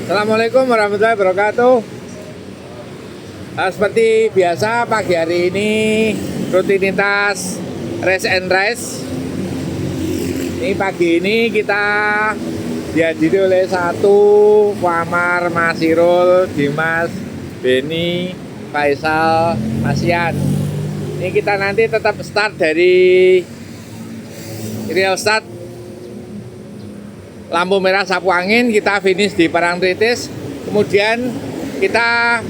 Assalamualaikum warahmatullahi wabarakatuh. Seperti biasa pagi hari ini rutinitas race and rice. Ini pagi ini kita dihadiri oleh satu Wamar, Mas Irul, Dimas, Beni, Faisal, Asian. Ini kita nanti tetap start dari real start lampu merah sapu angin, kita finish di Parangtritis, kemudian kita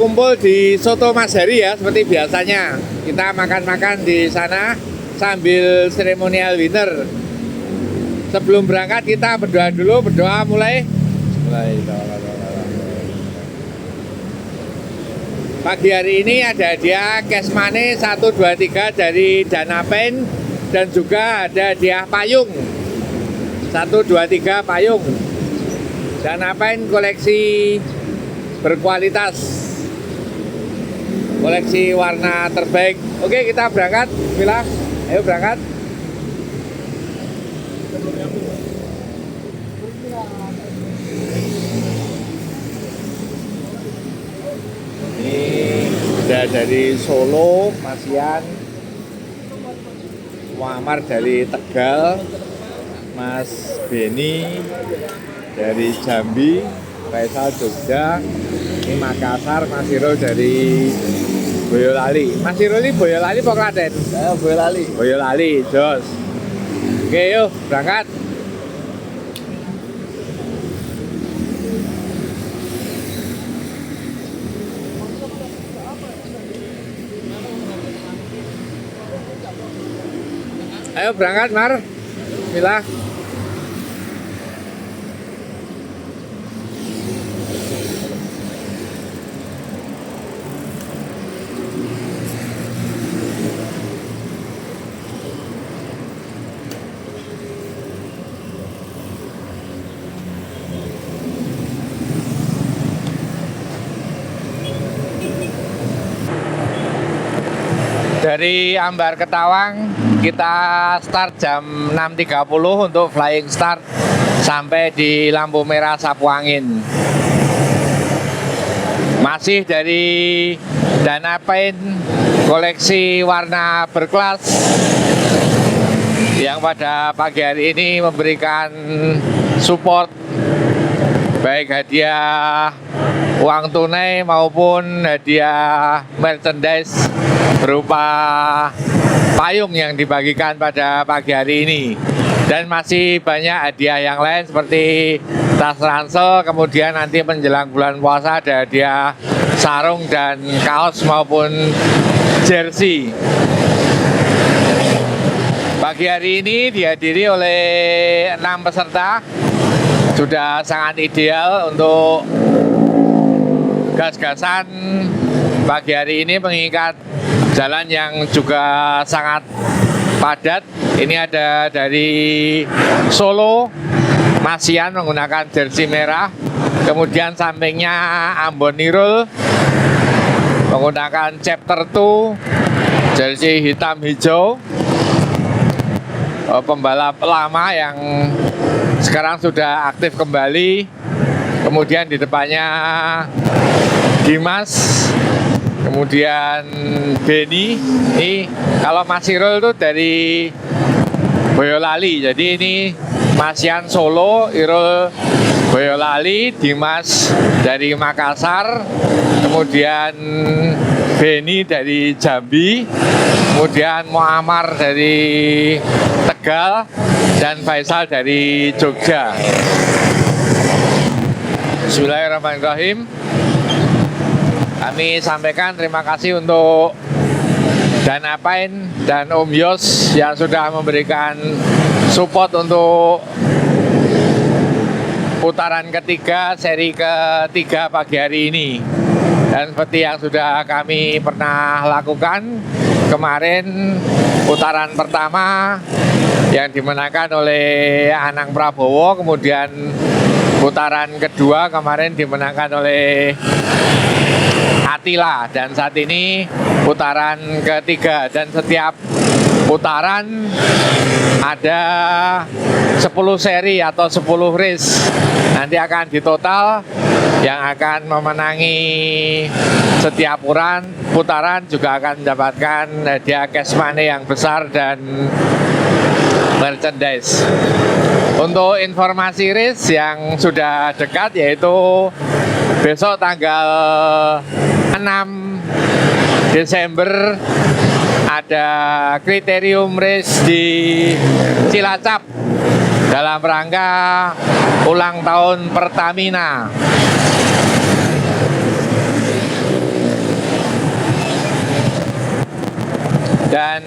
kumpul di Soto Mas Hari ya, seperti biasanya. Kita makan-makan di sana sambil seremonial winner. Sebelum berangkat kita berdoa dulu, berdoa mulai. Pagi hari ini ada hadiah cash money 1, 2, 3 dari Dana Pen, dan juga ada hadiah payung 1, 2, 3 payung. Dan apain koleksi berkualitas, koleksi warna terbaik. Oke, kita berangkat. Bismillah, ayo berangkat. Ini udah dari Solo, Masian, Muammar dari Tegal, Mas Beni dari Jambi, Faisal Jogja, ini Makassar, Mas Irul dari Boyolali. Mas Irul ini Boyolali apa Klaten? Boyolali. Boyolali, jos. Oke, yuk berangkat. Ayo berangkat, Mar. Bismillah. Dari Ambar ke Tawang kita start jam 6.30 untuk flying start sampai di lampu merah sapu angin. Masih dari Dana Pen, koleksi warna berkelas yang pada pagi hari ini memberikan support baik hadiah uang tunai maupun hadiah merchandise berupa payung yang dibagikan pada pagi hari ini. Dan masih banyak hadiah yang lain seperti tas ransel, kemudian nanti menjelang bulan puasa ada hadiah sarung dan kaos maupun jersey. Pagi hari ini dihadiri oleh 6 peserta, sudah sangat ideal untuk gas-gasan pagi hari ini mengingat jalan yang juga sangat padat. Ini ada dari Solo, Masian menggunakan jersey merah, kemudian sampingnya Ambon Irul menggunakan chapter 2 jersey hitam hijau, pembalap lama yang sekarang sudah aktif kembali. Kemudian di depannya Dimas, kemudian Beni. Ini kalau Mas Irul itu dari Boyolali, jadi ini Masian Solo, Irul Boyolali, Dimas dari Makassar, kemudian Beni dari Jambi, kemudian Muammar dari Tegal, dan Faisal dari Jogja. Bismillahirrahmanirrahim. Kami sampaikan terima kasih untuk Dana Pen dan Om Yos yang sudah memberikan support untuk putaran ketiga, seri ketiga pagi hari ini. Dan seperti yang sudah kami pernah lakukan kemarin, putaran pertama yang dimenangkan oleh Anang Prabowo, kemudian putaran kedua kemarin dimenangkan oleh Atila, dan saat ini putaran ketiga. Dan setiap putaran ada 10 seri atau 10 race. Nanti akan ditotal, yang akan memenangi setiap putaran juga akan mendapatkan hadiah cash money yang besar dan merchandise. Untuk informasi race yang sudah dekat, yaitu besok tanggal 6 Desember ada kriterium race di Cilacap dalam rangka ulang tahun Pertamina. Dan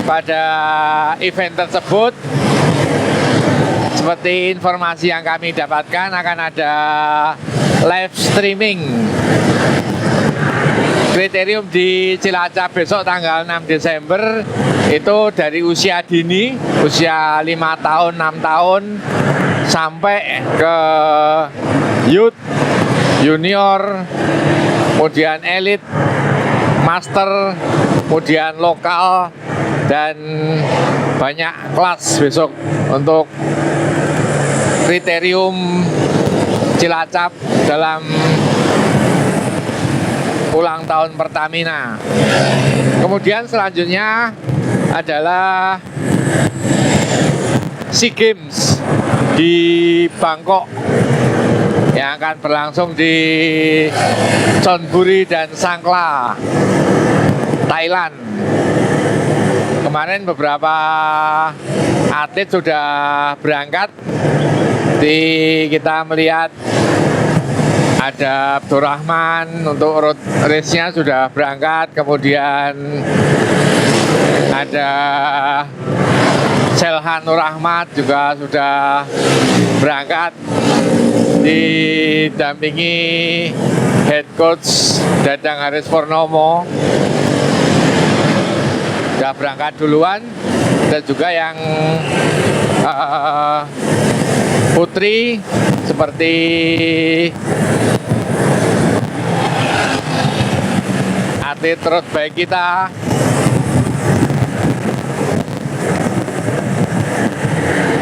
pada event tersebut, seperti informasi yang kami dapatkan, akan ada live streaming kriterium di Cilacap besok tanggal 6 Desember. Itu dari usia dini, usia 5 tahun, 6 tahun sampai ke youth, junior, kemudian elite, master, kemudian lokal, dan banyak kelas besok untuk kriterium Cilacap dalam ulang tahun Pertamina. Kemudian selanjutnya adalah SEA Games di Bangkok yang akan berlangsung di Chonburi dan Sangkla, Thailand. Kemarin beberapa atlet sudah berangkat. Kita melihat ada Abdurrahman untuk road race-nya sudah berangkat, kemudian ada Selhan Nur Ahmad juga sudah berangkat, didampingi head coach Dadang Haris Purnomo sudah berangkat duluan, dan juga yang putri seperti atlet road bike kita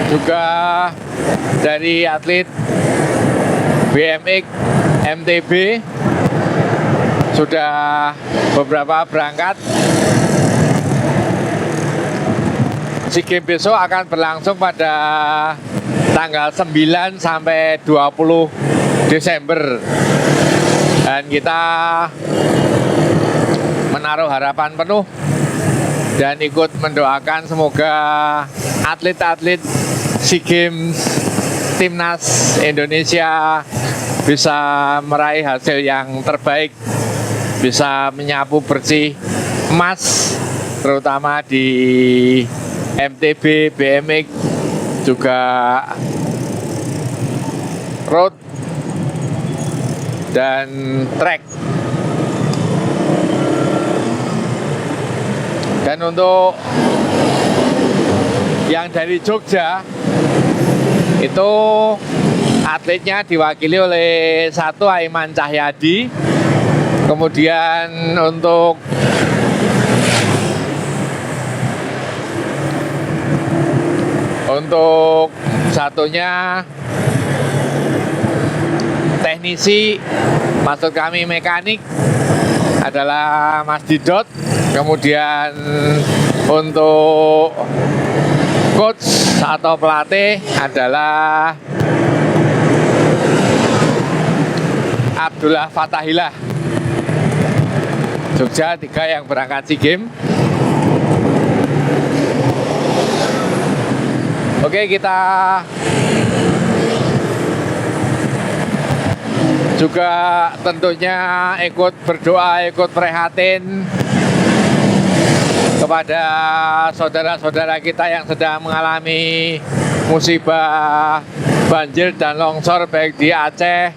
juga, dari atlet BMX MTB sudah beberapa berangkat. SEA Games besok akan berlangsung pada tanggal 9 sampai 20 Desember. Dan kita menaruh harapan penuh dan ikut mendoakan semoga atlet-atlet SEA Games Timnas Indonesia bisa meraih hasil yang terbaik, bisa menyapu bersih emas, terutama di MTB, BMX, juga road dan track. Dan untuk yang dari Jogja itu atletnya diwakili oleh satu Aiman Cahyadi. Kemudian untuk satunya teknisi, maksud kami mekanik, adalah Mas Didot. Kemudian untuk coach atau pelatih adalah Abdullah Fatahillah. Jogja 3 yang berangkat SEA Games. Oke, kita juga tentunya ikut berdoa, ikut prihatin kepada saudara-saudara kita yang sedang mengalami musibah banjir dan longsor baik di Aceh,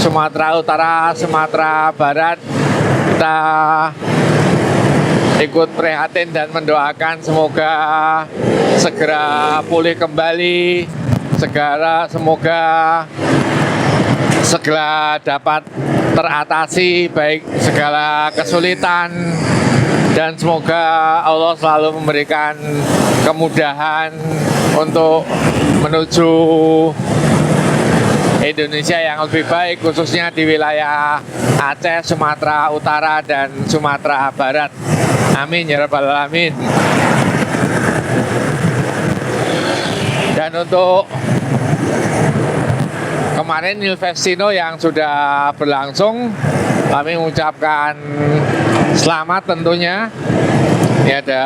Sumatera Utara, Sumatera Barat. Kita ikut prihatin dan mendoakan semoga segera pulih kembali, semoga segera dapat teratasi baik segala kesulitan dan semoga Allah selalu memberikan kemudahan untuk menuju Indonesia yang lebih baik, khususnya di wilayah Aceh, Sumatera Utara, dan Sumatera Barat. Amin ya rabbal alamin. Dan untuk kemarin Ilvestino yang sudah berlangsung, kami mengucapkan selamat tentunya. Ini ada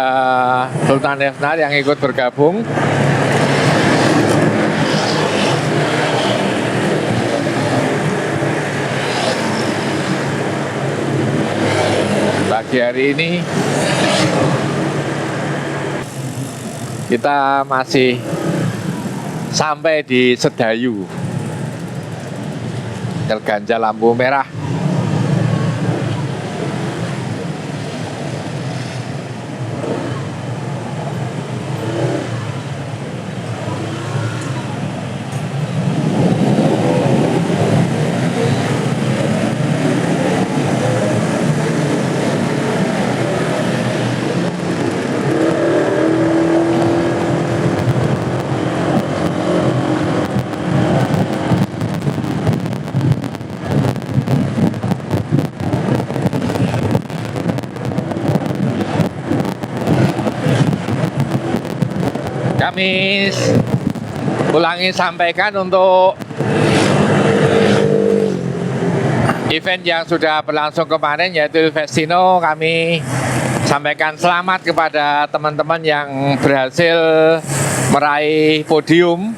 Sultan Hefnar yang ikut bergabung. Pagi hari ini kita masih sampai di Sedayu, terganjal lampu merah. Kami ulangi sampaikan untuk event yang sudah berlangsung kemarin, yaitu Ilvestino. Kami sampaikan selamat kepada teman-teman yang berhasil meraih podium.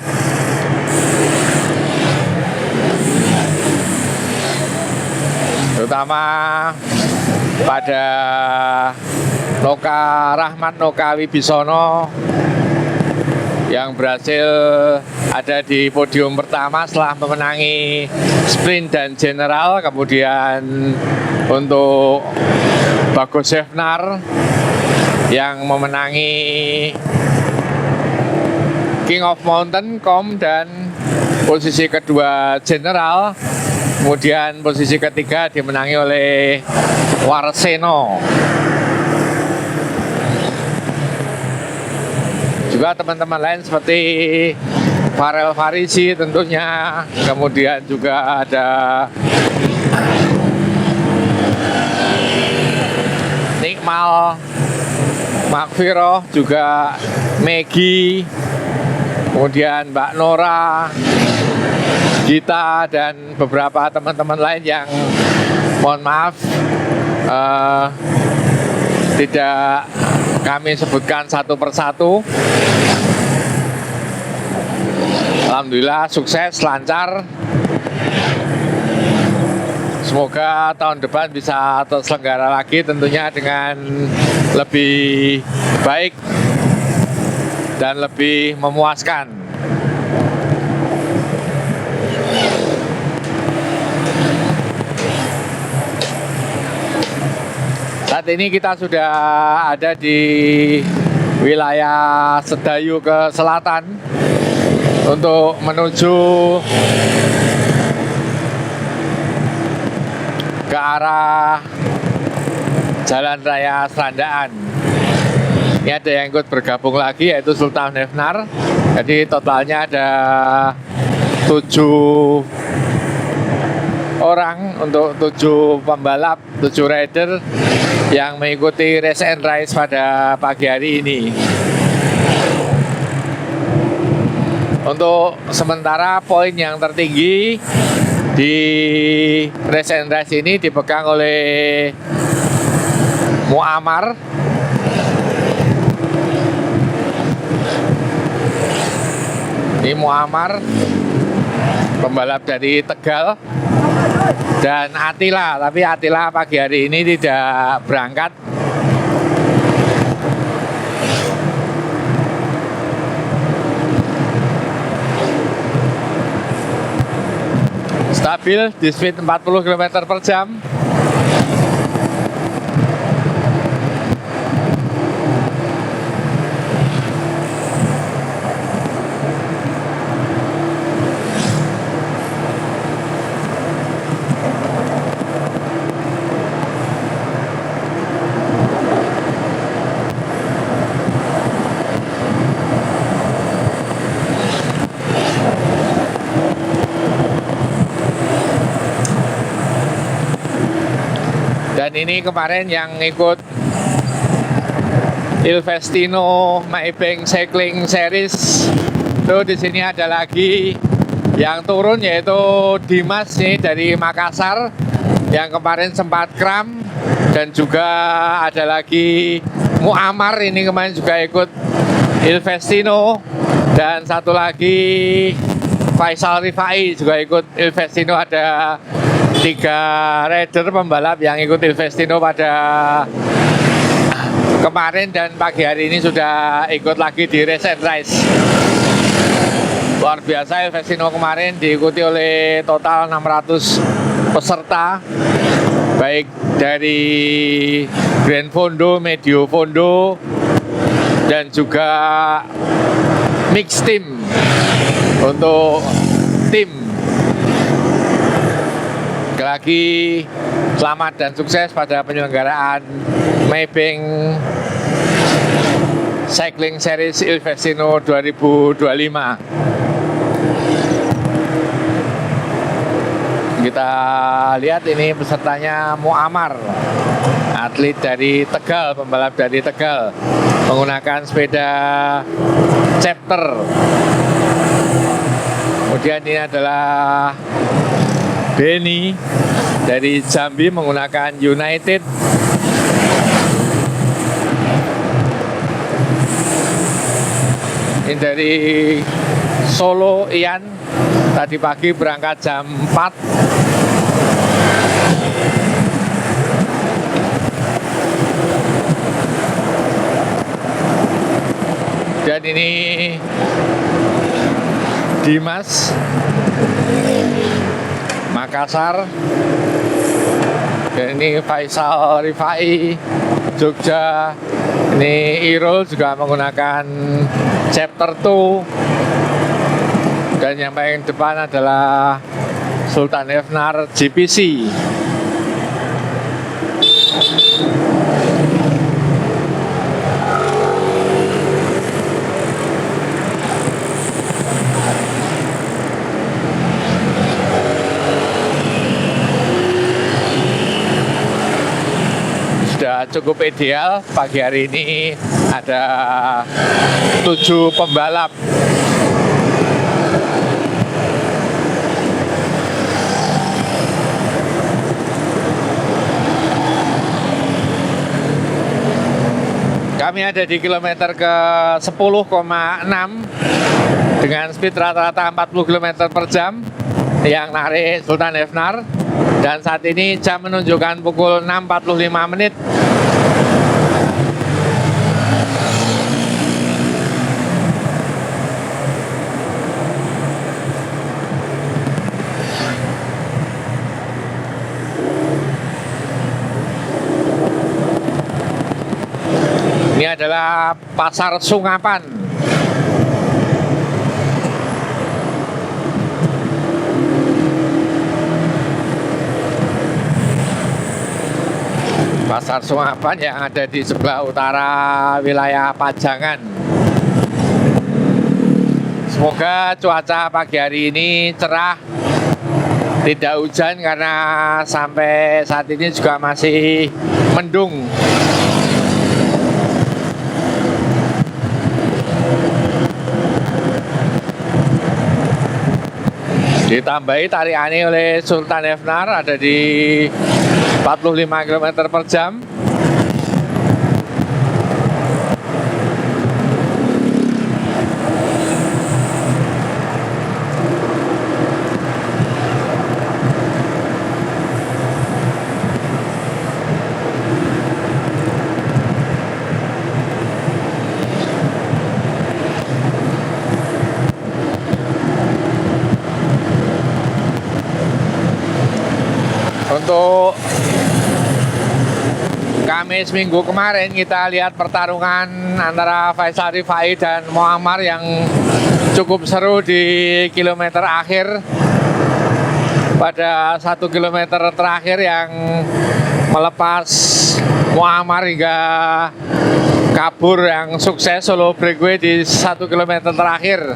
Terutama pada Noka Rahmat Noka Wibisono yang berhasil ada di podium pertama setelah memenangi sprint dan general. Kemudian untuk Bagus Hefnar yang memenangi King of Mountain Com dan posisi kedua general. Kemudian posisi ketiga dimenangi oleh Warseno. Juga teman-teman lain seperti Farel Farisi tentunya, kemudian juga ada Nikmal Makfiroh, juga Megi, kemudian Mbak Nora, Gita, dan beberapa teman-teman lain yang mohon maaf tidak kami sebutkan satu persatu. Alhamdulillah sukses, lancar. Semoga tahun depan bisa terselenggara lagi tentunya dengan lebih baik dan lebih memuaskan. Saat ini kita sudah ada di wilayah Sedayu ke selatan untuk menuju ke arah Jalan Raya Serandaan. Ini ada yang ikut bergabung lagi, yaitu Sultan Hefnar. Jadi totalnya ada 7 orang untuk 7 pembalap, 7 rider yang mengikuti race and race pada pagi hari ini. Untuk sementara poin yang tertinggi di race and race ini dipegang oleh Muammar. Ini Muammar, pembalap dari Tegal, dan Attila, tapi Attila pagi hari ini tidak berangkat. Stabil di speed 40 km per jam. Dan ini kemarin yang ikut Ilvestino Maybank Cycling Series itu di sini ada lagi yang turun, yaitu Dimas nih dari Makassar yang kemarin sempat kram, dan juga ada lagi Muammar ini kemarin juga ikut Ilvestino, dan satu lagi Faisal Rifai juga ikut Ilvestino. Ada 3 rider pembalap yang ikut Ilvestino pada kemarin, dan pagi hari ini sudah ikut lagi di Race and Rise. Luar biasa, Ilvestino kemarin diikuti oleh total 600 peserta, baik dari Grand Fondo, Medio Fondo, dan juga mix team untuk tim. Sekali lagi selamat dan sukses pada penyelenggaraan Maybank Cycling Series Ilvestino 2025. Kita lihat ini pesertanya Muammar, atlet dari Tegal, pembalap dari Tegal, menggunakan sepeda chapter. Kemudian ini adalah Benny dari Jambi menggunakan United. Ini dari Solo Ian, tadi pagi berangkat jam 4. Dan ini Dimas Makassar, dan ini Faisal Rifai Jogja. Ini Irul juga menggunakan chapter 2, dan yang paling depan adalah Sultan Efnar GPC. Sudah cukup ideal, pagi hari ini ada 7 pembalap. Kami ada di kilometer ke 10,6 dengan speed rata-rata 40 km per jam yang narik Sultan Efnar. Dan saat ini jam menunjukkan pukul 6.45 menit. Ini adalah Pasar Sungapan. Pasar Sungapan yang ada di sebelah utara wilayah Pajangan. Semoga cuaca pagi hari ini cerah, tidak hujan, karena sampai saat ini juga masih mendung. Ditambahi tariannya oleh Sultan Efnar ada di 45 km per jam. Untuk Kamis minggu kemarin kita lihat pertarungan antara Faisal Rifai dan Muammar yang cukup seru di kilometer akhir. Pada 1 kilometer terakhir yang melepas Muammar hingga kabur yang sukses solo breakaway di 1 kilometer terakhir.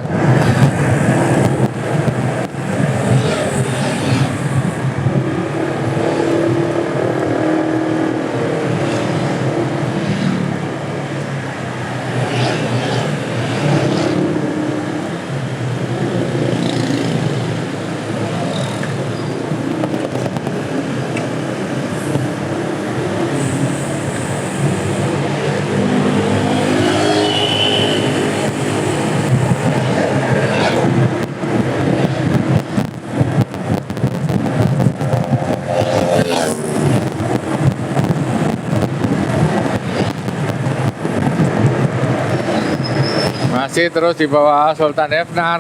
Masih terus di bawah Sultan Hefnar.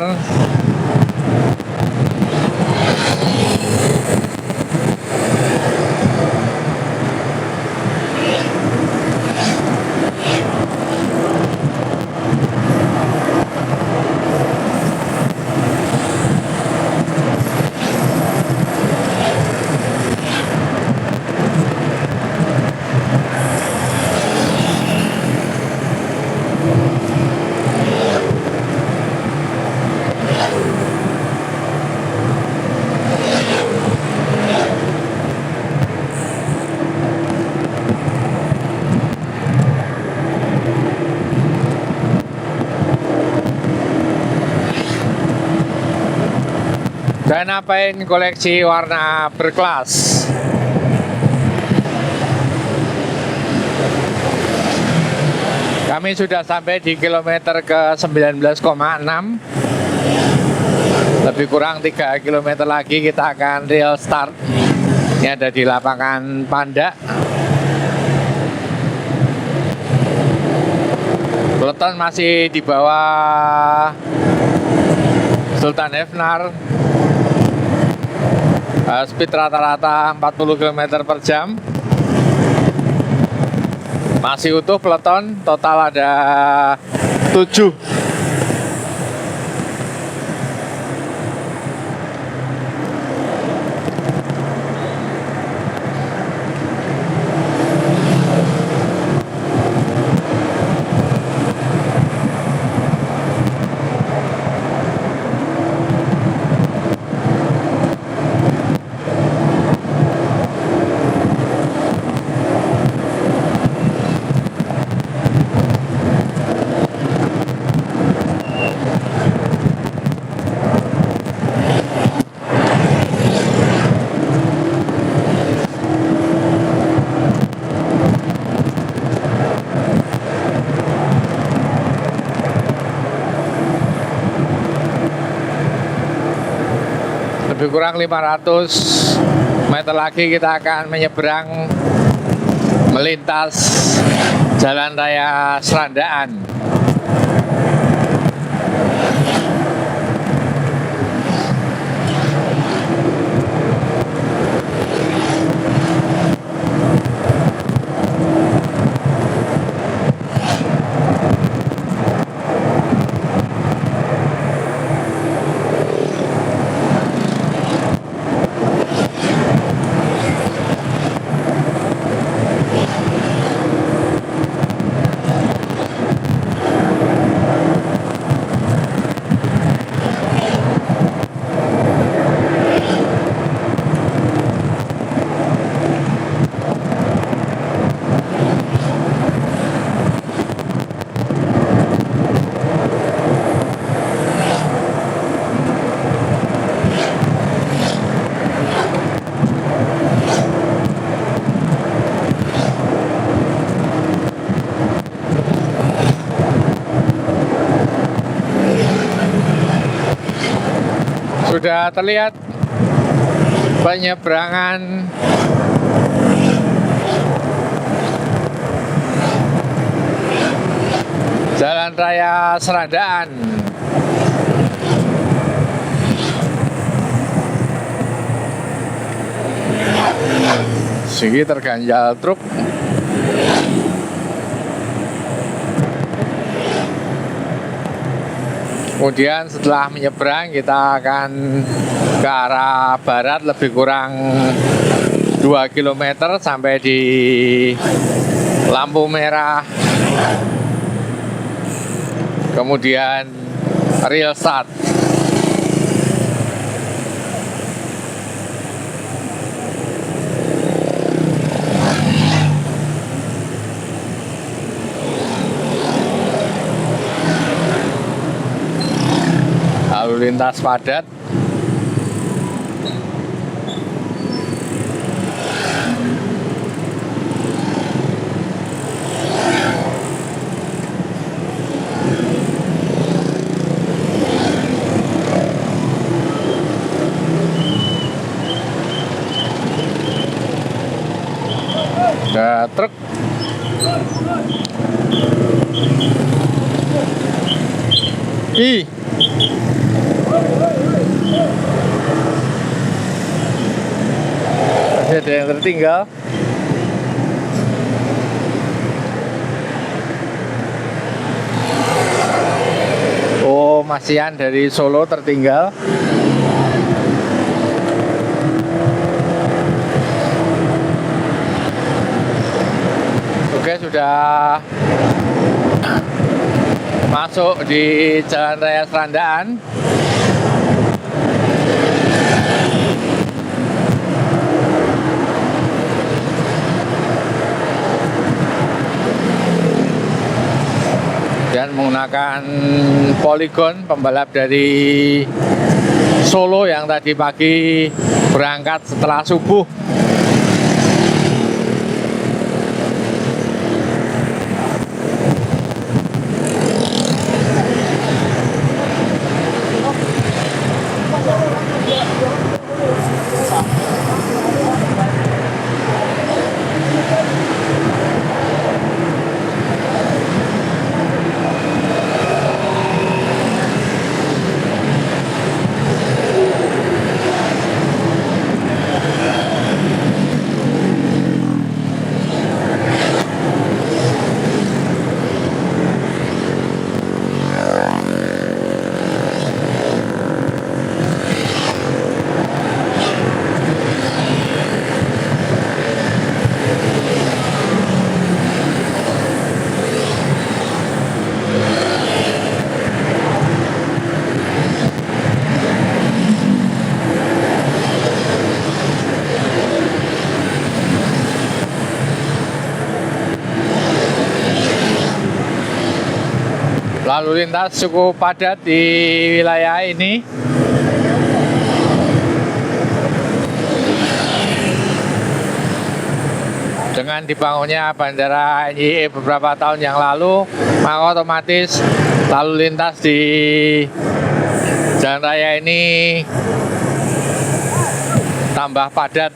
Dan apain koleksi warna berkelas. Kami sudah sampai di kilometer ke 19,6. Lebih kurang 3 km lagi kita akan real start. Ini ada di lapangan Panda. Peleton masih di bawah Sultan Hefnar. Speed rata-rata 40 km per jam. Masih utuh peleton, total ada 7. Lebih kurang 500 meter lagi kita akan menyeberang melintas Jalan Raya Serandaan. Sudah terlihat penyeberangan Jalan Raya Serandaan. Sini terganjal truk. Kemudian setelah menyeberang kita akan ke arah barat lebih kurang 2 km sampai di lampu merah. Kemudian real start. Lalu lintas padat. Ada truk. Ih. Masih ada yang tertinggal. Oh, masihan dari Solo tertinggal. Oke, sudah masuk di Jalan Raya Serandaan. Dan menggunakan Polygon, pembalap dari Solo yang tadi pagi berangkat setelah subuh. Lalu lintas cukup padat di wilayah ini. Dengan dibangunnya Bandara NIE beberapa tahun yang lalu, maka otomatis lalu lintas di jalan raya ini tambah padat.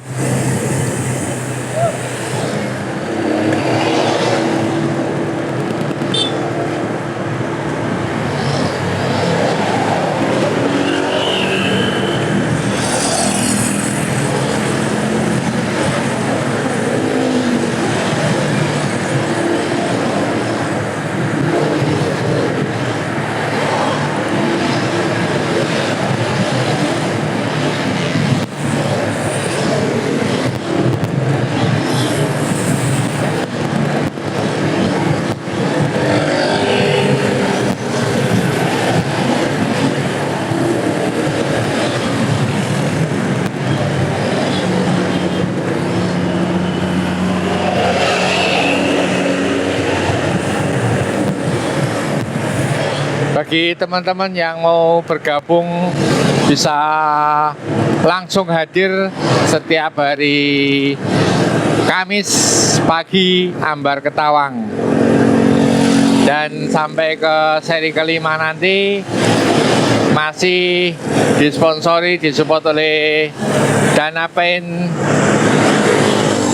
Bagi teman-teman yang mau bergabung bisa langsung hadir setiap hari Kamis pagi Ambar Ketawang. Dan sampai ke seri kelima nanti masih disponsori, disupport oleh Danapaint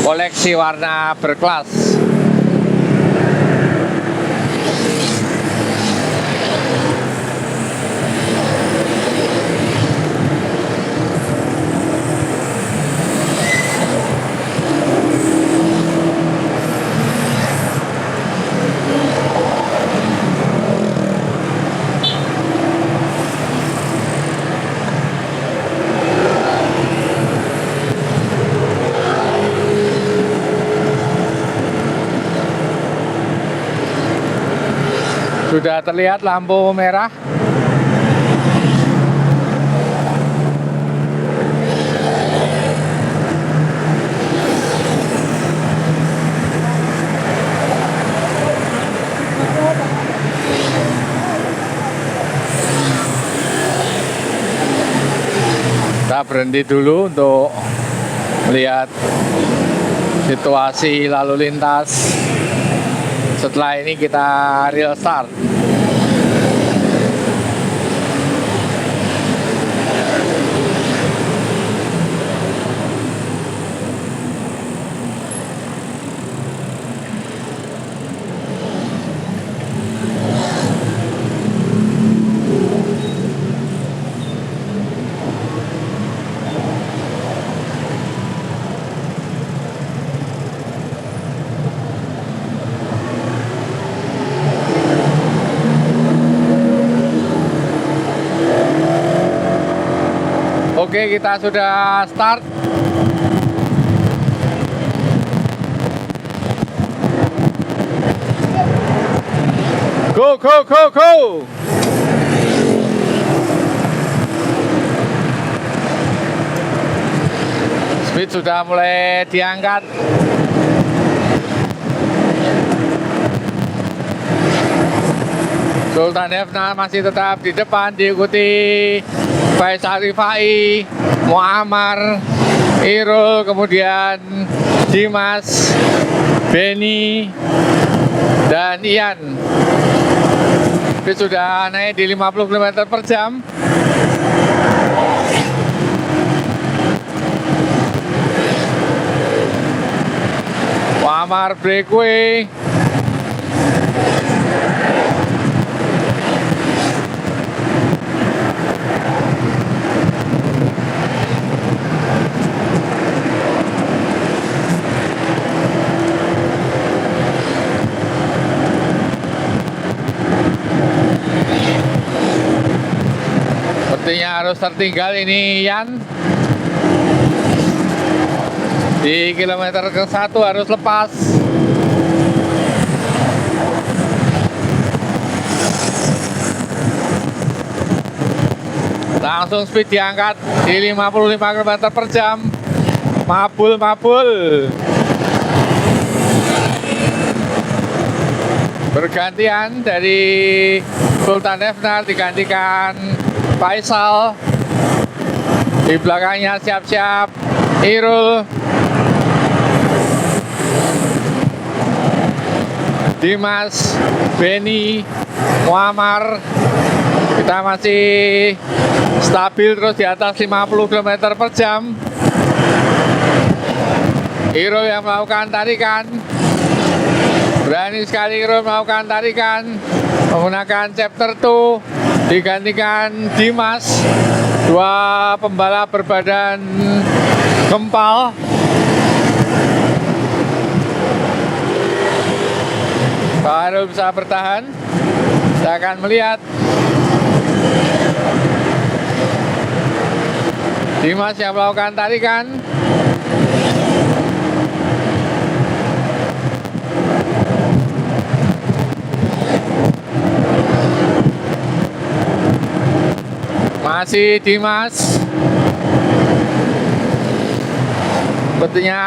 koleksi warna berkelas. Sudah terlihat lampu merah. Kita berhenti dulu untuk melihat situasi lalu lintas. Setelah ini kita real start. Oke, kita sudah start. Go, go, go, go. Speed sudah mulai diangkat. Sultan Hefnar masih tetap di depan, diikuti Faisal Rifai, Muammar, Irul, kemudian Dimas, Benny, dan Ian. Speed sudah naik di 50 km per jam. Muammar breakaway. Sepertinya harus tertinggal ini Ian. Di kilometer ke-1 harus lepas. Langsung speed diangkat di 55 km per jam. Mabul. Bergantian dari Sultan Hefnar digantikan Faisal. Di belakangnya siap-siap Irul, Dimas, Benny, Muammar. Kita masih stabil terus di atas 50 km per jam. Irul yang melakukan tarikan. Berani sekali Irul melakukan tarikan. Menggunakan chapter 2. Digantikan Dimas. Dua pembalap berbadan gempal. Pak Irul bisa bertahan. Kita akan melihat Dimas yang melakukan tarikan. Masih Dimas. Sepertinya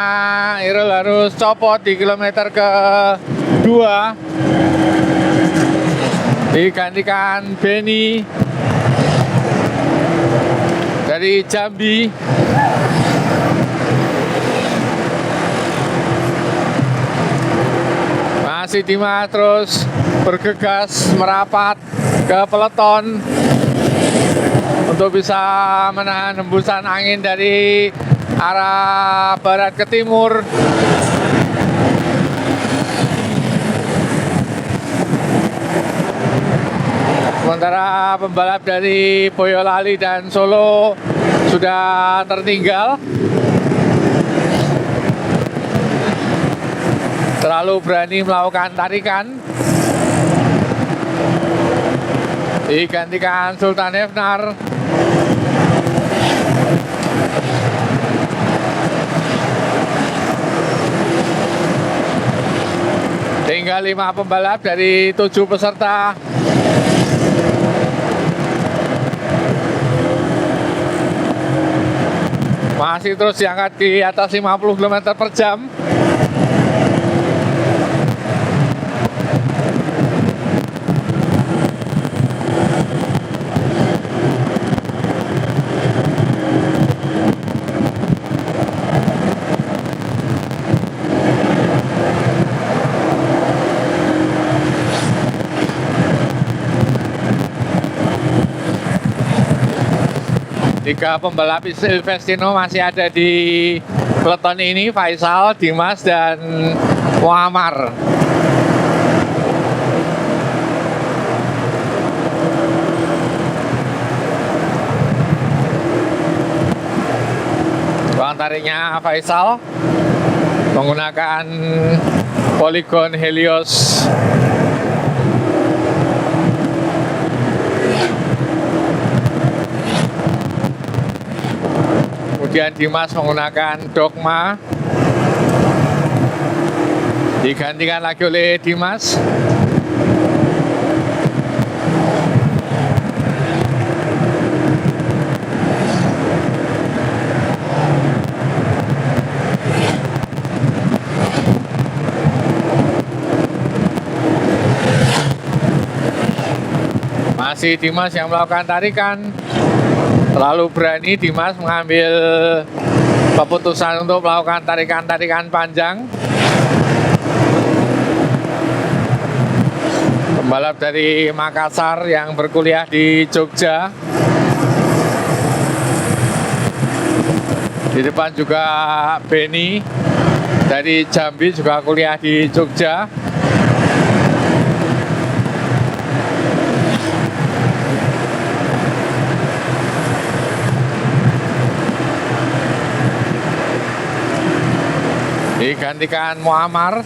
Irul harus copot di kilometer ke-2. Digantikan Benny dari Jambi. Masih Dimas terus bergegas merapat ke peloton untuk bisa menahan hembusan angin dari arah barat ke timur. Sementara pembalap dari Boyolali dan Solo sudah tertinggal. Terlalu berani melakukan tarikan. Digantikan Sultan Hefnar. Tinggal 5 pembalap dari 7 peserta. Masih terus diangkat di atas 50 km per jam. Tiga pembalap Silvestino masih ada di peloton ini, Faisal, Dimas, dan Muammar. Ruang tariknya Faisal menggunakan Polygon Helios. Kemudian Dimas menggunakan dogma, digantikan lagi oleh Dimas. Masih Dimas yang melakukan tarikan. Terlalu berani Dimas mengambil keputusan untuk melakukan tarikan-tarikan panjang. Pembalap dari Makassar yang berkuliah di Jogja. Di depan juga Benny dari Jambi, juga kuliah di Jogja. Digantikan Muammar.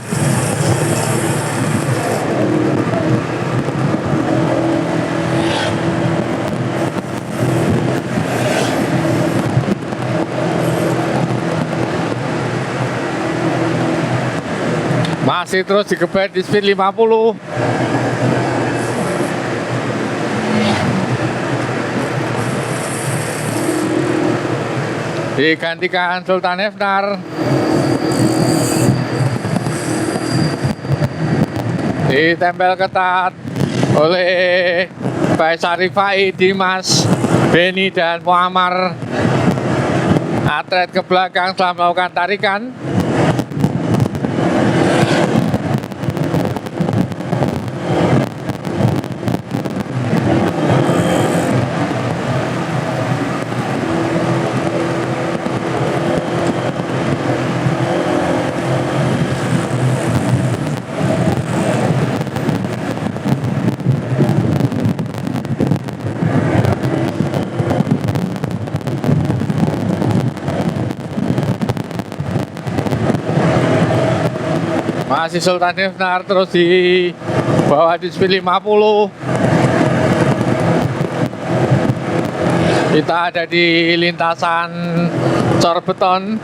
Masih terus digebet di speed 50. Digantikan Sultan Hefnar. Ditempel ketat oleh Faisal Rifai, Dimas, Benny, dan Muammar. Atlet ke belakang setelah melakukan tarikan. Masih Sultan Hefnar terus di bawah di speed 50. Kita ada di lintasan cor beton.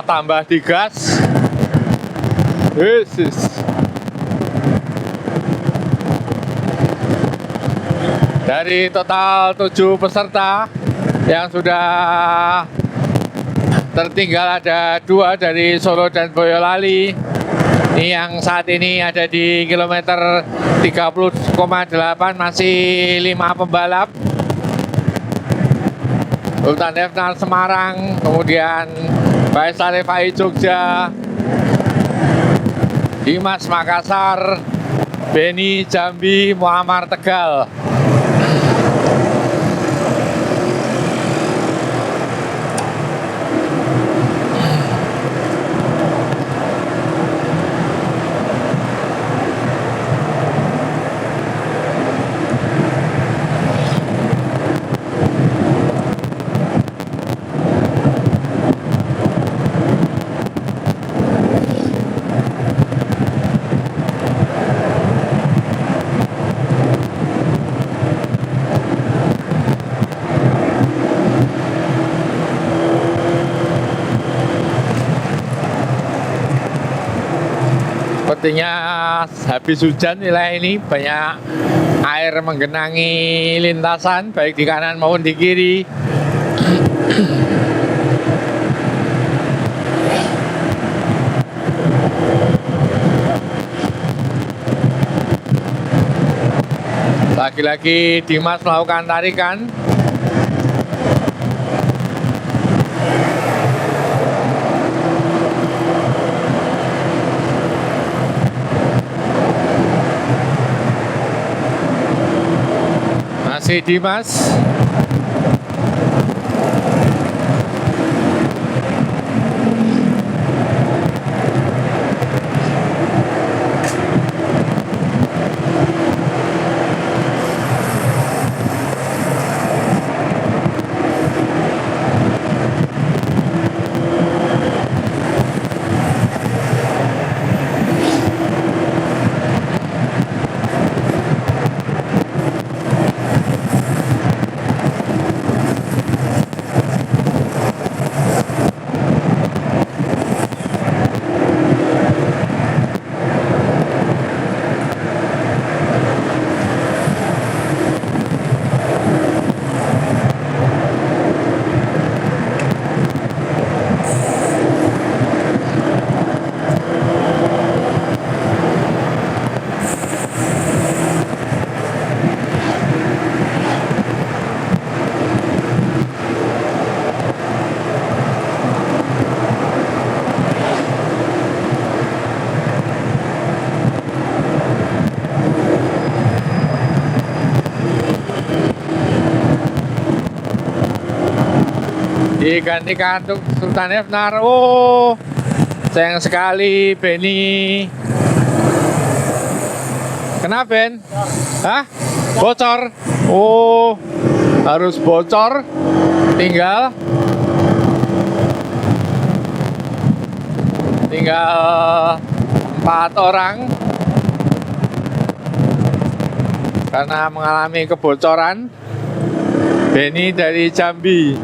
Tambah digas. Yesus. Dari total 7 peserta yang sudah tertinggal ada 2 dari Solo dan Boyolali. Ini yang saat ini ada di kilometer 30,8, masih 5 pembalap. Sultan Hefnar Semarang, kemudian Faisal Rifai Jogja, Dimas Makassar, Benny Jambi, Muammar Tegal. Sepertinya habis hujan wilayah ini, banyak air menggenangi lintasan baik di kanan maupun di kiri. Lagi-lagi Dimas melakukan tarikan. Masih Dimas. digantikan untuk Sultan Hefnar. Oh, sayang sekali Benny. Kenapa Ben? Hah? Bocor? Oh, harus bocor. Tinggal 4 orang karena mengalami kebocoran. Benny dari Jambi.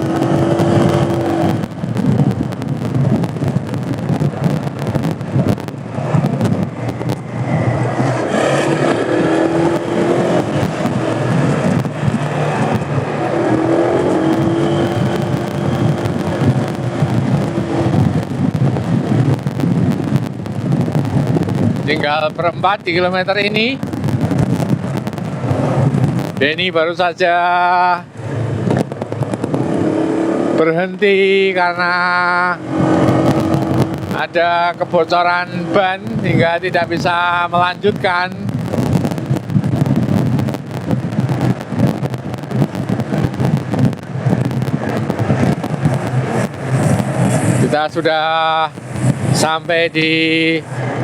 Tinggal perempat di kilometer ini. Benny baru saja berhenti karena ada kebocoran ban hingga tidak bisa melanjutkan. Kita sudah sampai di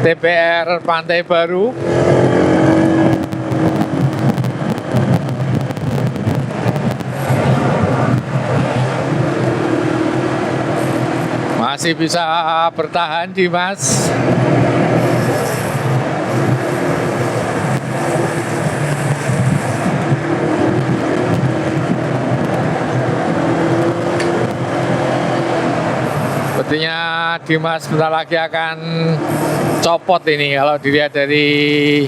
TPR Pantai Baru. Masih bisa bertahan Dimas. Sepertinya Dimas sebentar lagi akan copot ini kalau dilihat dari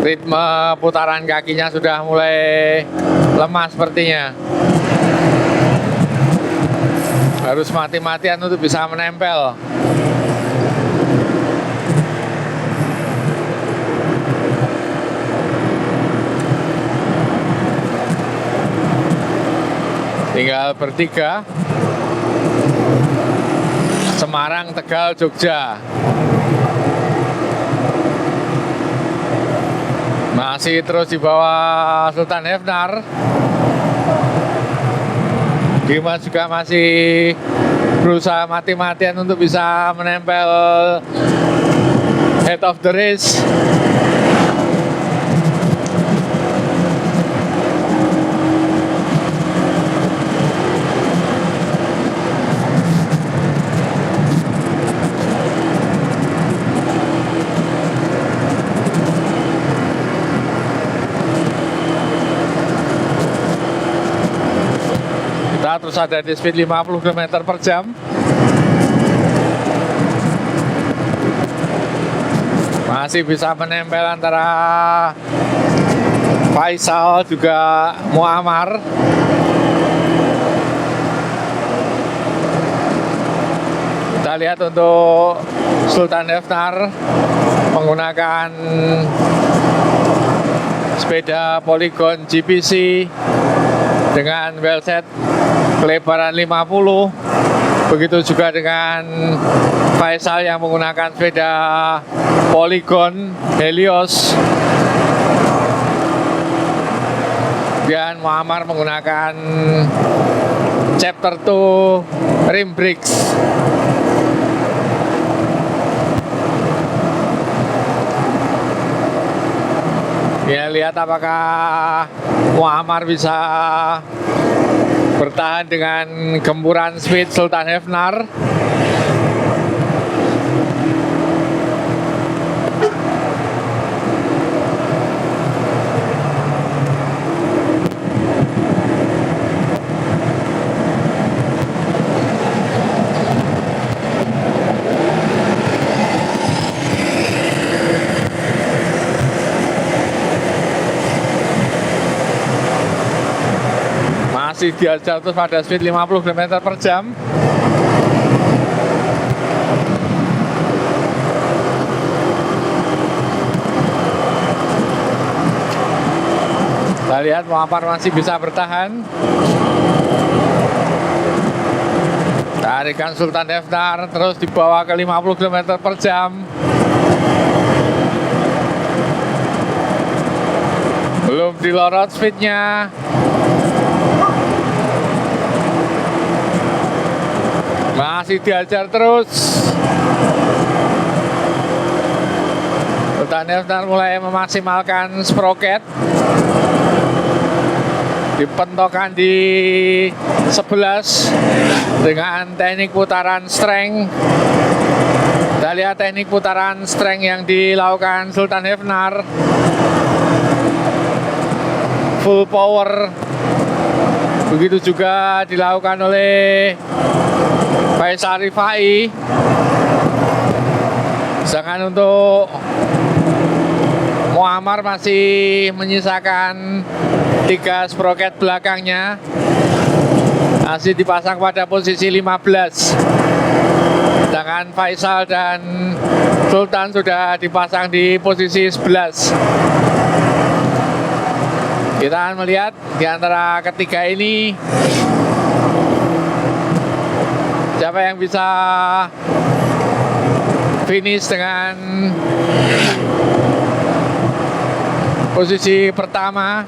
ritme putaran kakinya sudah mulai lemah sepertinya. Harus mati-matian untuk bisa menempel. Tinggal bertiga. Semarang, Tegal, Jogja. Masih terus di bawah Sultan Hefnar. Dimas juga masih berusaha mati-matian untuk bisa menempel head of the race. Terus ada di speed 50 km per jam. Masih bisa menempel antara Faisal juga Muammar. Kita lihat untuk Sultan Hefnar menggunakan sepeda Polygon GPC dengan wheelset kelebaran 50. Begitu juga dengan Faisal yang menggunakan sepeda Polygon Helios. Dan Muammar menggunakan Chapter 2 rim brakes. Ya, lihat apakah Muammar bisa bertahan dengan gempuran speed Sultan Hefnar. Masih diajar terus pada speed 50 km per jam. Kita lihat Muammar masih bisa bertahan. Tarikan Sultan Hefnar terus dibawa ke 50 km per jam. Belum dilorot speednya. masih diajar terus. Sultan Hefnar mulai memaksimalkan sprocket, dipentokkan di 11 dengan teknik putaran strength. Kita lihat teknik putaran strength yang dilakukan Sultan Hefnar, full power. Begitu juga dilakukan oleh Faisal Rifai. Sedangkan untuk Muammar masih menyisakan 3 sprocket belakangnya, masih dipasang pada posisi 15. Sedangkan Faisal dan Sultan sudah dipasang di posisi 11. Kita akan melihat di antara ketiga ini siapa yang bisa finish dengan posisi pertama.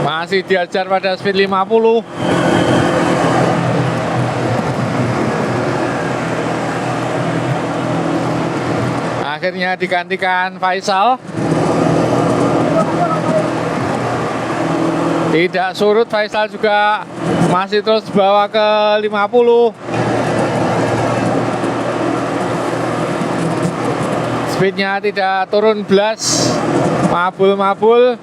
Masih diajar pada speed 50. Akhirnya digantikan Faisal. Tidak surut, Faisal juga masih terus bawa ke 50. Speednya tidak turun belas, mabul-mabul.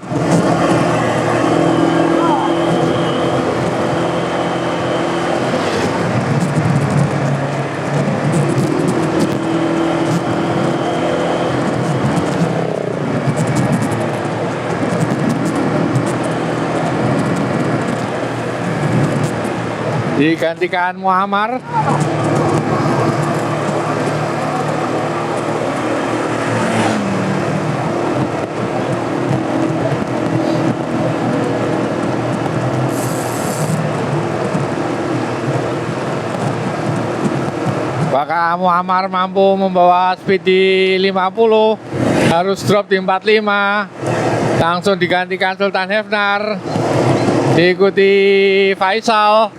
Digantikan Muammar. Apakah Muammar mampu membawa speed di 50? Harus drop di 45. Langsung digantikan Sultan Hefnar, diikuti Faisal.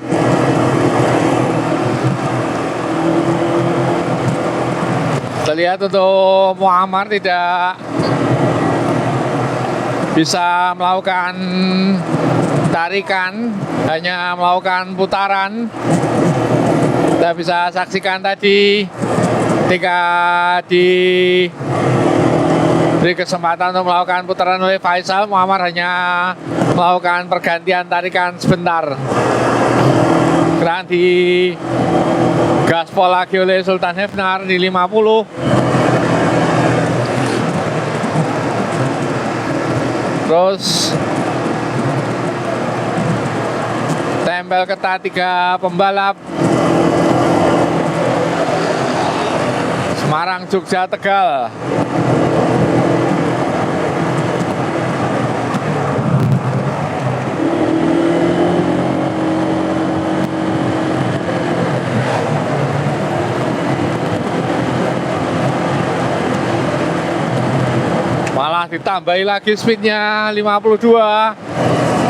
Terlihat untuk Muammar tidak bisa melakukan tarikan, hanya melakukan putaran. Kita bisa saksikan tadi ketika diberi kesempatan untuk melakukan putaran oleh Faisal, Muammar hanya melakukan pergantian tarikan sebentar. Sekarang di gaspol lagi oleh Sultan Hefnar di 50. Terus tempel ketat 3 pembalap. Semarang, Jogja, Tegal. Malah ditambahi lagi speednya 52.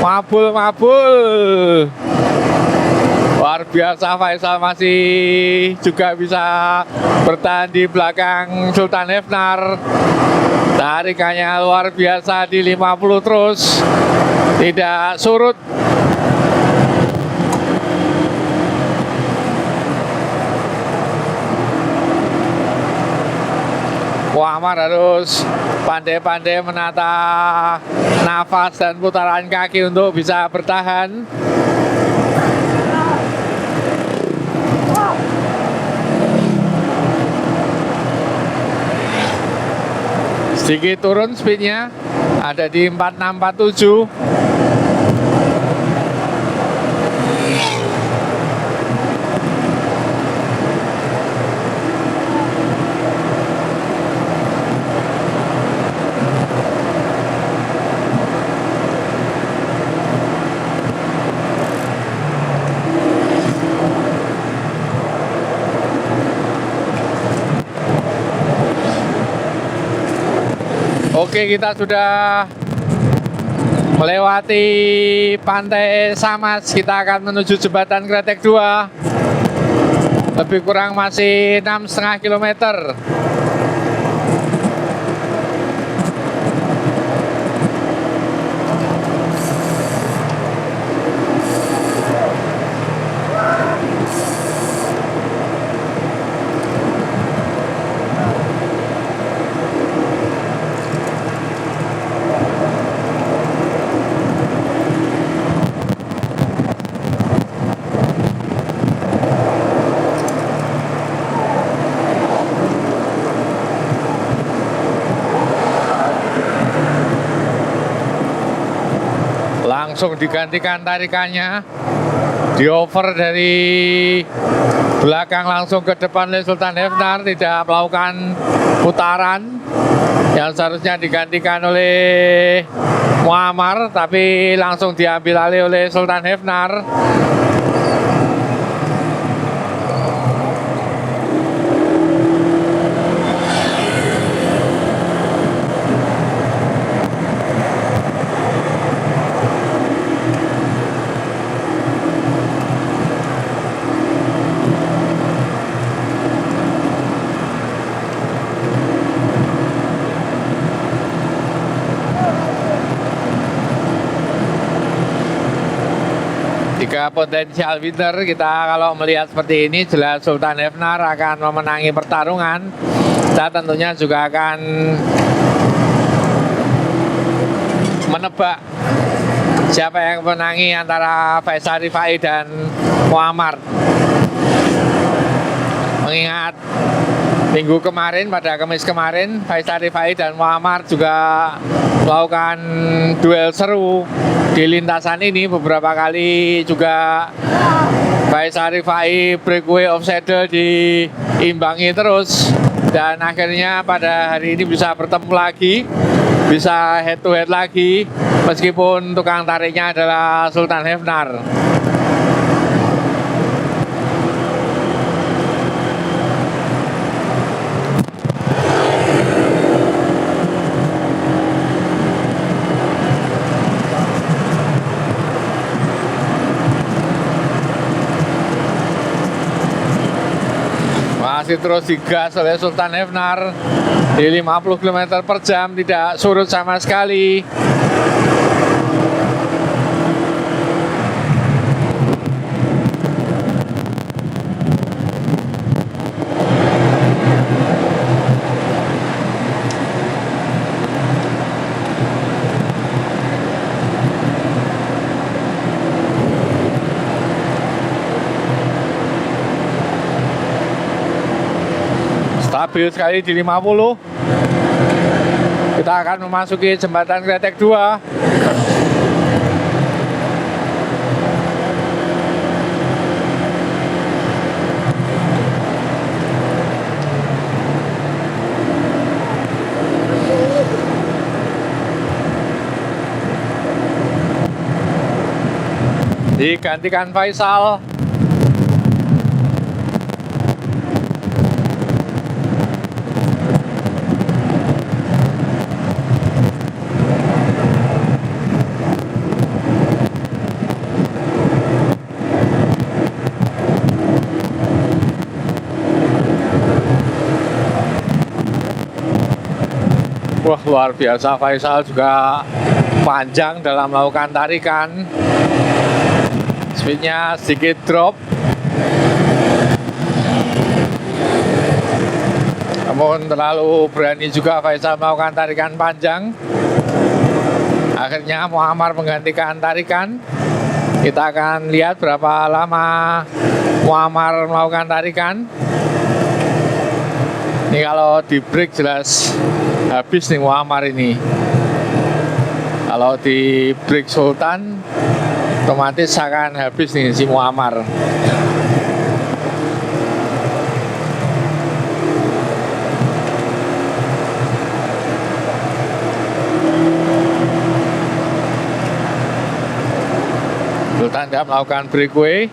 Mabul-mabul. Luar biasa, Faisal masih juga bisa bertahan di belakang Sultan Hefnar. Tarikannya luar biasa di 50 terus, tidak surut. Muammar harus pandai-pandai menata nafas dan putaran kaki untuk bisa bertahan. Sedikit turun speednya, ada di 4647. Oke, kita sudah melewati Pantai Samas, kita akan menuju Jembatan Kretek 2. Lebih kurang masih 6,5 kilometer. Langsung digantikan tarikannya, diover dari belakang langsung ke depan oleh Sultan Hefnar, tidak melakukan putaran yang seharusnya digantikan oleh Muammar, tapi langsung diambil alih oleh Sultan Hefnar. Tiga potensial winner, kita kalau melihat seperti ini jelas Sultan Hefnar akan memenangi pertarungan. Kita tentunya juga akan menebak siapa yang menangi antara Faisal Rifai dan Muammar. Mengingat minggu kemarin, pada Kamis kemarin, Faisal Rifai dan Muammar juga melakukan duel seru di lintasan ini. Beberapa kali juga Faisal Rifai breakaway offside diimbangi terus, dan akhirnya pada hari ini bisa bertemu lagi, bisa head to head lagi, meskipun tukang tariknya adalah Sultan Hefnar. Masih terus digas oleh Sultan Hefnar di 50 km per jam, tidak surut sama sekali. Stabil sekali di 50. Kita akan memasuki Jembatan Kretek 2. Digantikan Faisal. Wah, luar biasa, Faisal juga panjang dalam melakukan tarikan. Speednya sedikit drop, namun terlalu berani juga Faisal melakukan tarikan panjang. Akhirnya Muammar menggantikan tarikan. Kita akan lihat berapa lama Muammar melakukan tarikan. Ini kalau di break jelas habis nih Muammar ini. Kalau di break Sultan otomatis akan habis nih si Muammar. Sultan tidak melakukan breakaway.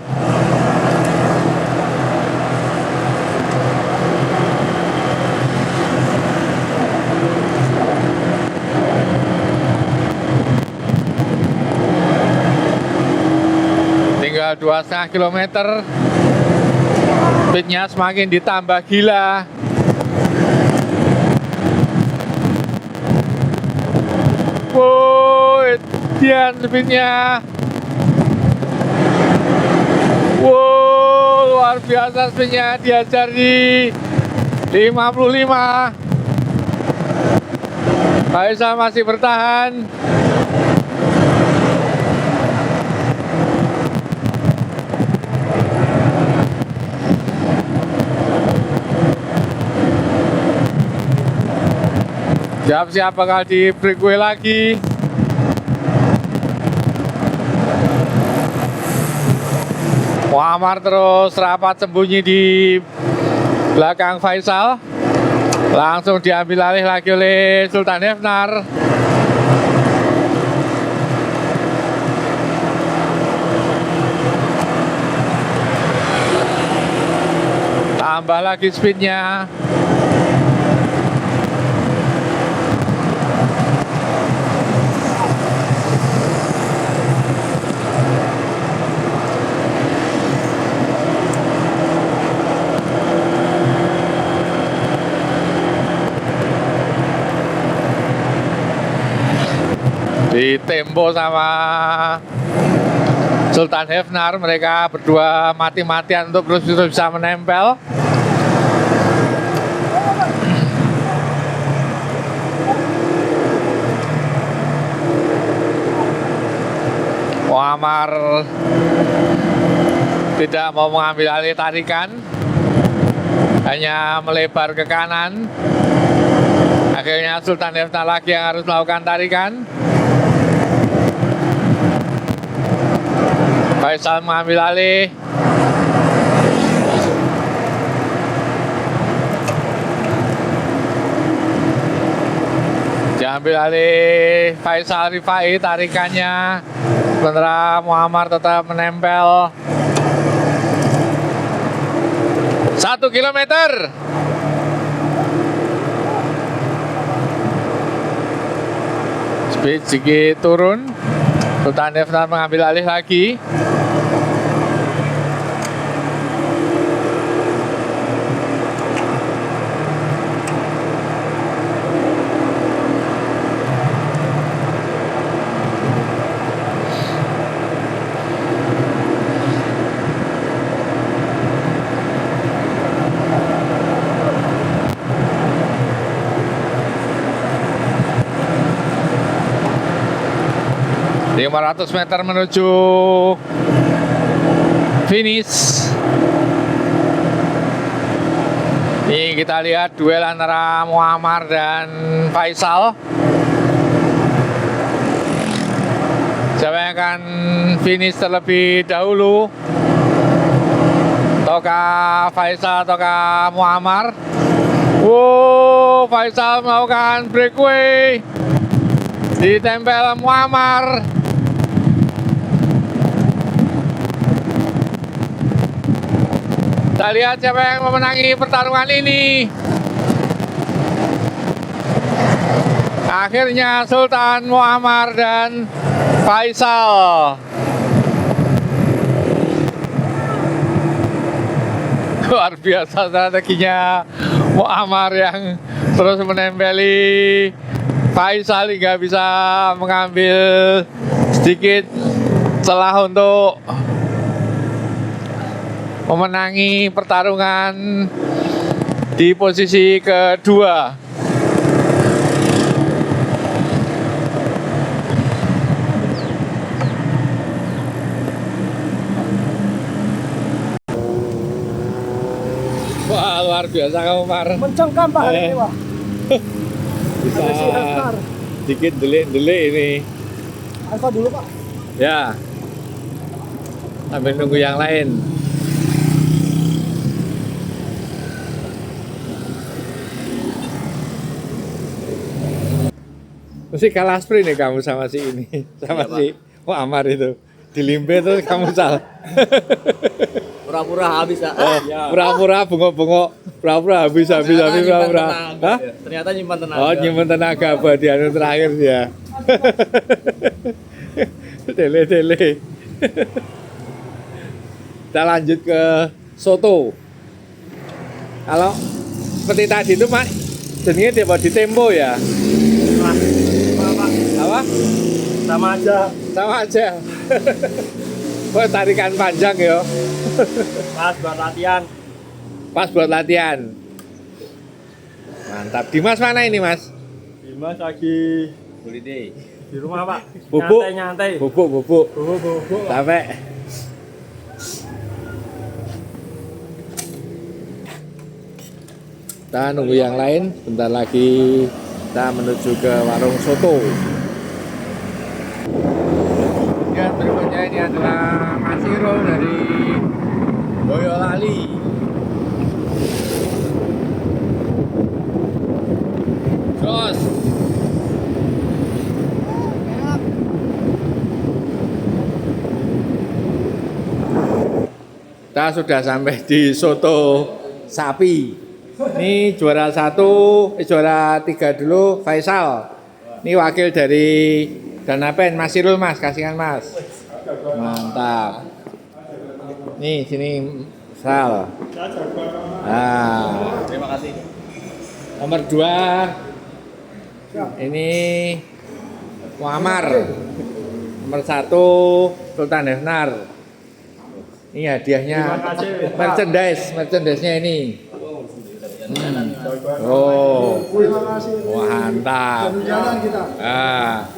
2,5 km. Speednya semakin ditambah gila. Wow, Dian speednya. Wow, luar biasa speednya, diajar di 55. Faisal masih bertahan. Siap-siap bakal di breakaway lagi. Muhammad terus rapat sembunyi di belakang Faisal. Langsung diambil alih lagi oleh Sultan Hefnar. Tambah lagi speednya. Ditempo sama Sultan Hefnar, mereka berdua mati-matian untuk terus bisa menempel. Muammar tidak mau mengambil alih tarikan, hanya melebar ke kanan. Akhirnya Sultan Hefnar lagi yang harus melakukan tarikan. Faisal mengambil alih. Diambil alih Faisal Rifai tarikannya. Sementara Muammar tetap menempel. 1 kilometer. Speed sedikit turun. Sultan Hefnar mengambil alih lagi. Di 500 meter menuju finish. Ini kita lihat duel antara Muammar dan Faisal. Siapa yang akan finish terlebih dahulu? Ataukah Faisal ataukah Muammar? Wow, Faisal melakukan breakaway. Ditempel Muammar. Kita lihat siapa yang memenangi pertarungan ini. Akhirnya Sultan, Muammar, dan Faisal. Luar biasa strateginya Muammar yang terus menempeli Faisal hingga bisa mengambil sedikit celah untuk memenangi pertarungan di posisi kedua. Wah, luar biasa kamu, Mar. Mencengkam Pak hari ini, Pak. Bisa Ada si Hefnar. sedikit delik-delik ini. Alfa dulu, Pak. Ya, sambil nunggu yang lain. Mesti kalah sprint nih kamu sama si ini, sama si Muammar itu. Di Limbe tuh kamu salah. Pura-pura habis ya. Pura-pura bengok-bengok, pura-pura habis pura-pura. Hah? Ternyata nyimpan tenaga. Oh, nyimpen tenaga buat di anu terakhir ya. Tele. Kita lanjut ke soto. Kalau seperti tadi itu Pak, jenenge dia buat di tempo ya. Nah, Pak. Apa? Sama aja. Sama aja. Oh, tarikan panjang ya. Pas buat latihan. Pas buat latihan. Mantap. Dimas mana ini Mas? Dimas lagi Holiday. di rumah Pak. Bubuk. Nyantai. Bubuk. Bubuk. Sampai. Kita nunggu yang lain. Bentar lagi kita menuju ke warung soto. Ya, berikutnya ini adalah Mas Iro dari Boyolali. Terus kita sudah sampai di soto sapi. Ini juara 1, juara 3 dulu Faisal. Ini wakil dari Danapen, Mas Irul Mas, kasihkan Mas. Mantap. Nih sini Sal. Ah, Terima kasih. nomor 2 ini Muammar. Nomor 1 Sultan Hefnar. Ini hadiahnya merchandise-nya ini. Oh, Terima kasih. mantap. Jalan kita. Ah,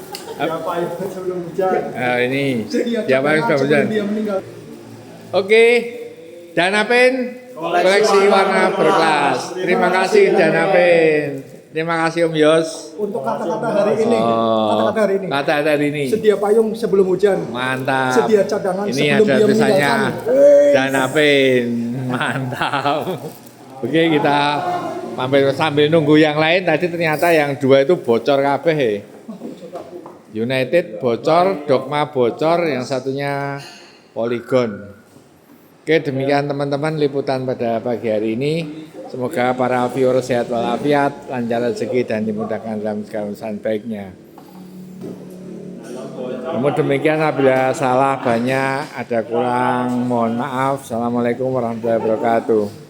Siapa yang sebelum hujan? ini Dia siapa yang sudah sebelum hujan? dia meninggal. Oke, Danapen koleksi warna berkelas. Terima kasih Danapen. Terima kasih Om Yos. Untuk kata-kata hari ini. Kata-kata hari ini. Kata hari ini. Sedia payung sebelum hujan. Mantap. Sedia cadangan Ini sebelum ada dia tulisannya meninggalkan. Danapen. Mantap. Oke, kita sambil nunggu yang lain. Tadi ternyata yang 2 itu bocor kabeh. United bocor, Dogma bocor, yang satunya Polygon. Oke, demikian teman-teman liputan pada pagi hari ini. Semoga para viewer sehat walafiat, lancar rezeki dan dimudahkan dalam segala urusan baiknya. Namun demikian, apabila salah banyak, ada kurang, mohon maaf. Assalamualaikum warahmatullahi wabarakatuh.